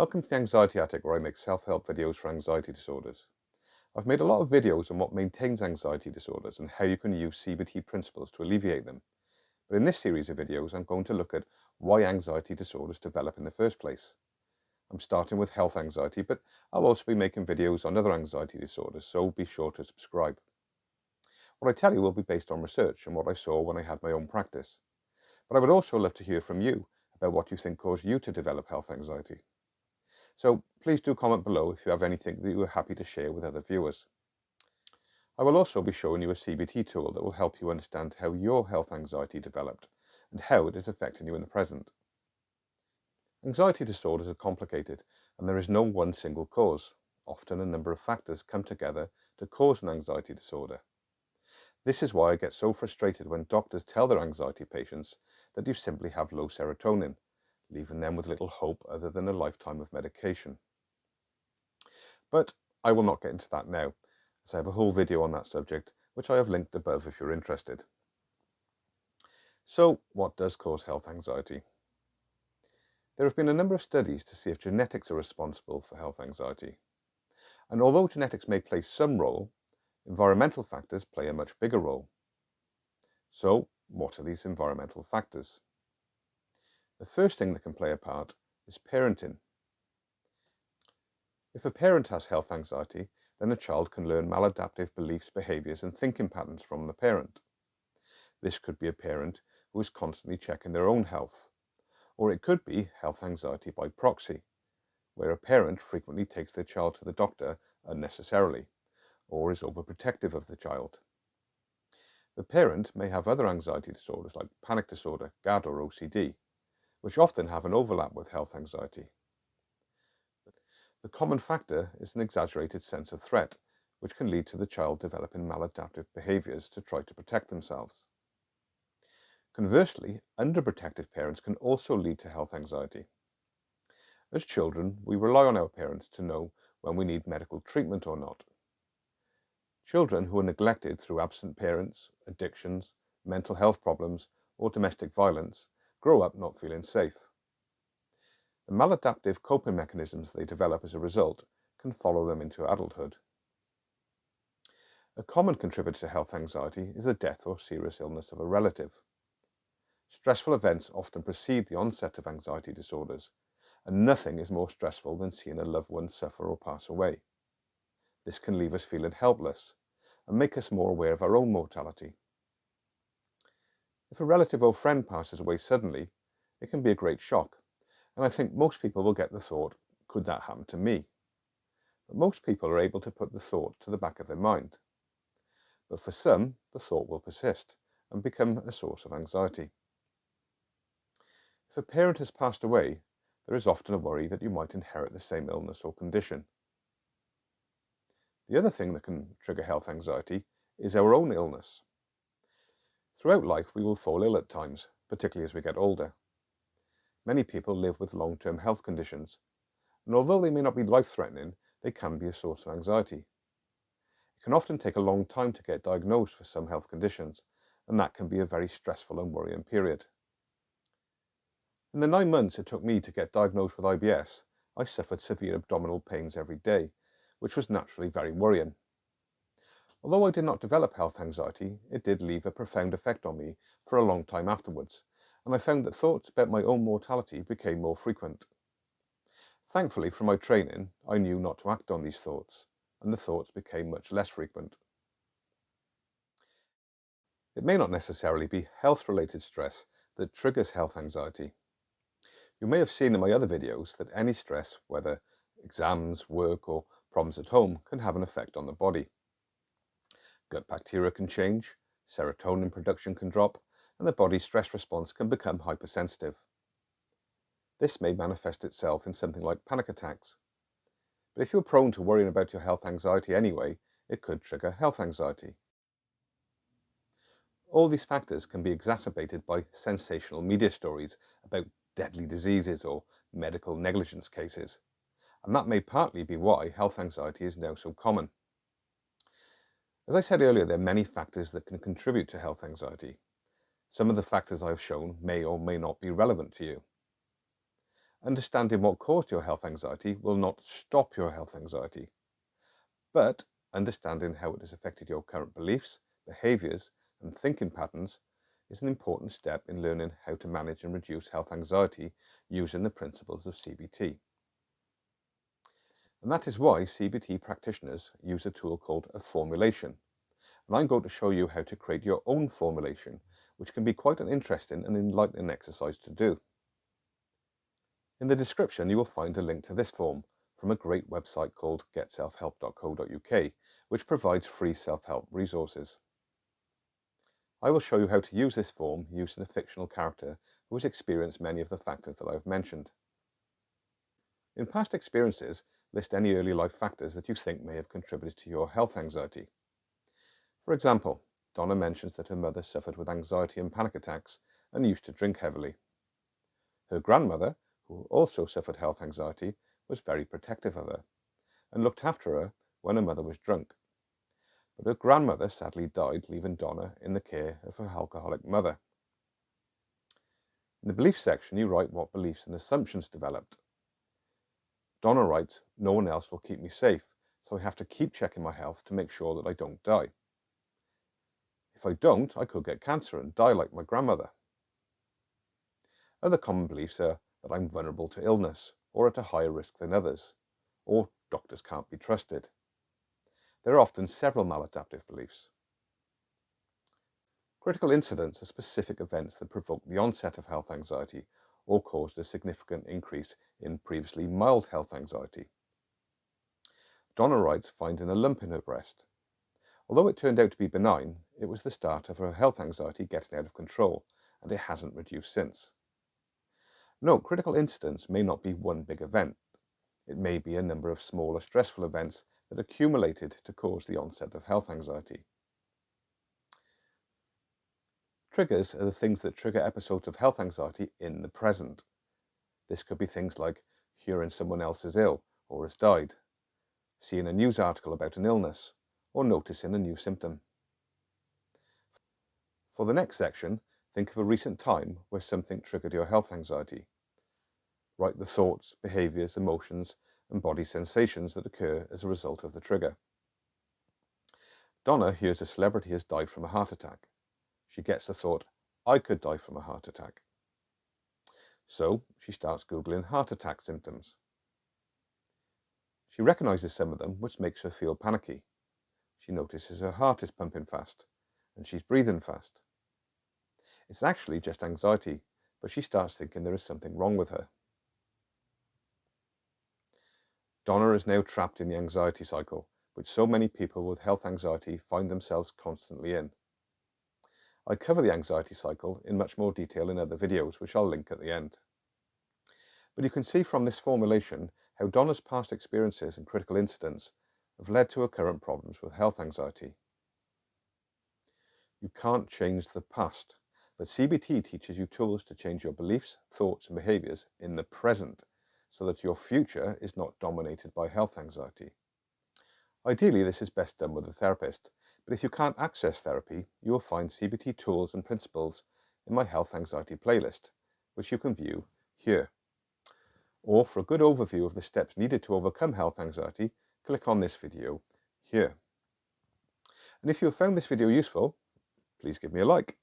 Welcome to the Anxiety Attic, where I make self-help videos for anxiety disorders. I've made a lot of videos on what maintains anxiety disorders and how you can use CBT principles to alleviate them. But in this series of videos, I'm going to look at why anxiety disorders develop in the first place. I'm starting with health anxiety, but I'll also be making videos on other anxiety disorders, so be sure to subscribe. What I tell you will be based on research and what I saw when I had my own practice. But I would also love to hear from you about what you think caused you to develop health anxiety. So please do comment below if you have anything that you are happy to share with other viewers. I will also be showing you a CBT tool that will help you understand how your health anxiety developed and how it is affecting you in the present. Anxiety disorders are complicated and there is no one single cause. Often a number of factors come together to cause an anxiety disorder. This is why I get so frustrated when doctors tell their anxiety patients that you simply have low serotonin, leaving them with little hope other than a lifetime of medication. But I will not get into that now, as I have a whole video on that subject, which I have linked above if you're interested. So, what does cause health anxiety? There have been a number of studies to see if genetics are responsible for health anxiety. And although genetics may play some role, environmental factors play a much bigger role. So, what are these environmental factors? The first thing that can play a part is parenting. If a parent has health anxiety, then a child can learn maladaptive beliefs, behaviours and thinking patterns from the parent. This could be a parent who is constantly checking their own health, or it could be health anxiety by proxy, where a parent frequently takes their child to the doctor unnecessarily, or is overprotective of the child. The parent may have other anxiety disorders like panic disorder, GAD or OCD, which often have an overlap with health anxiety. The common factor is an exaggerated sense of threat, which can lead to the child developing maladaptive behaviours to try to protect themselves. Conversely, underprotective parents can also lead to health anxiety. As children, we rely on our parents to know when we need medical treatment or not. Children who are neglected through absent parents, addictions, mental health problems, or domestic violence grow up not feeling safe. The maladaptive coping mechanisms they develop as a result can follow them into adulthood. A common contributor to health anxiety is the death or serious illness of a relative. Stressful events often precede the onset of anxiety disorders, and nothing is more stressful than seeing a loved one suffer or pass away. This can leave us feeling helpless and make us more aware of our own mortality. If a relative or friend passes away suddenly, it can be a great shock, and I think most people will get the thought, could that happen to me? But most people are able to put the thought to the back of their mind. But for some, the thought will persist and become a source of anxiety. If a parent has passed away, there is often a worry that you might inherit the same illness or condition. The other thing that can trigger health anxiety is our own illness. Throughout life, we will fall ill at times, particularly as we get older. Many people live with long-term health conditions, and although they may not be life-threatening, they can be a source of anxiety. It can often take a long time to get diagnosed for some health conditions, and that can be a very stressful and worrying period. In the 9 months it took me to get diagnosed with IBS, I suffered severe abdominal pains every day, which was naturally very worrying. Although I did not develop health anxiety, it did leave a profound effect on me for a long time afterwards, and I found that thoughts about my own mortality became more frequent. Thankfully, from my training, I knew not to act on these thoughts, and the thoughts became much less frequent. It may not necessarily be health-related stress that triggers health anxiety. You may have seen in my other videos that any stress, whether exams, work or problems at home, can have an effect on the body. Gut bacteria can change, serotonin production can drop, and the body's stress response can become hypersensitive. This may manifest itself in something like panic attacks. But if you're prone to worrying about your health anxiety anyway, it could trigger health anxiety. All these factors can be exacerbated by sensational media stories about deadly diseases or medical negligence cases, and that may partly be why health anxiety is now so common. As I said earlier, there are many factors that can contribute to health anxiety. Some of the factors I've shown may or may not be relevant to you. Understanding what caused your health anxiety will not stop your health anxiety, but understanding how it has affected your current beliefs, behaviours and thinking patterns is an important step in learning how to manage and reduce health anxiety using the principles of CBT. And that is why CBT practitioners use a tool called a formulation. And I'm going to show you how to create your own formulation, which can be quite an interesting and enlightening exercise to do. In the description, you will find a link to this form from a great website called getselfhelp.co.uk, which provides free self-help resources. I will show you how to use this form using a fictional character who has experienced many of the factors that I have mentioned. In past experiences, list any early life factors that you think may have contributed to your health anxiety. For example, Donna mentions that her mother suffered with anxiety and panic attacks and used to drink heavily. Her grandmother, who also suffered health anxiety, was very protective of her and looked after her when her mother was drunk. But her grandmother sadly died, leaving Donna in the care of her alcoholic mother. In the belief section, you write what beliefs and assumptions developed. Donna writes, "No one else will keep me safe, so I have to keep checking my health to make sure that I don't die. If I don't, I could get cancer and die like my grandmother." Other common beliefs are that I'm vulnerable to illness, or at a higher risk than others, or doctors can't be trusted. There are often several maladaptive beliefs. Critical incidents are specific events that provoke the onset of health anxiety or caused a significant increase in previously mild health anxiety. Donna writes finding a lump in her breast. Although it turned out to be benign, it was the start of her health anxiety getting out of control, and it hasn't reduced since. Note, critical incidents may not be one big event. It may be a number of smaller stressful events that accumulated to cause the onset of health anxiety. Triggers are the things that trigger episodes of health anxiety in the present. This could be things like hearing someone else is ill or has died, seeing a news article about an illness, or noticing a new symptom. For the next section, think of a recent time where something triggered your health anxiety. Write the thoughts, behaviours, emotions, and body sensations that occur as a result of the trigger. Donna hears a celebrity has died from a heart attack. She gets the thought, I could die from a heart attack. So she starts Googling heart attack symptoms. She recognises some of them, which makes her feel panicky. She notices her heart is pumping fast, and she's breathing fast. It's actually just anxiety, but she starts thinking there is something wrong with her. Donna is now trapped in the anxiety cycle, which so many people with health anxiety find themselves constantly in. I cover the anxiety cycle in much more detail in other videos, which I'll link at the end. But you can see from this formulation how Donna's past experiences and critical incidents have led to her current problems with health anxiety. You can't change the past, but CBT teaches you tools to change your beliefs, thoughts and behaviours in the present, so that your future is not dominated by health anxiety. Ideally, this is best done with a therapist, but if you can't access therapy, you will find CBT tools and principles in my health anxiety playlist, which you can view here. Or for a good overview of the steps needed to overcome health anxiety, click on this video here. And if you have found this video useful, please give me a like.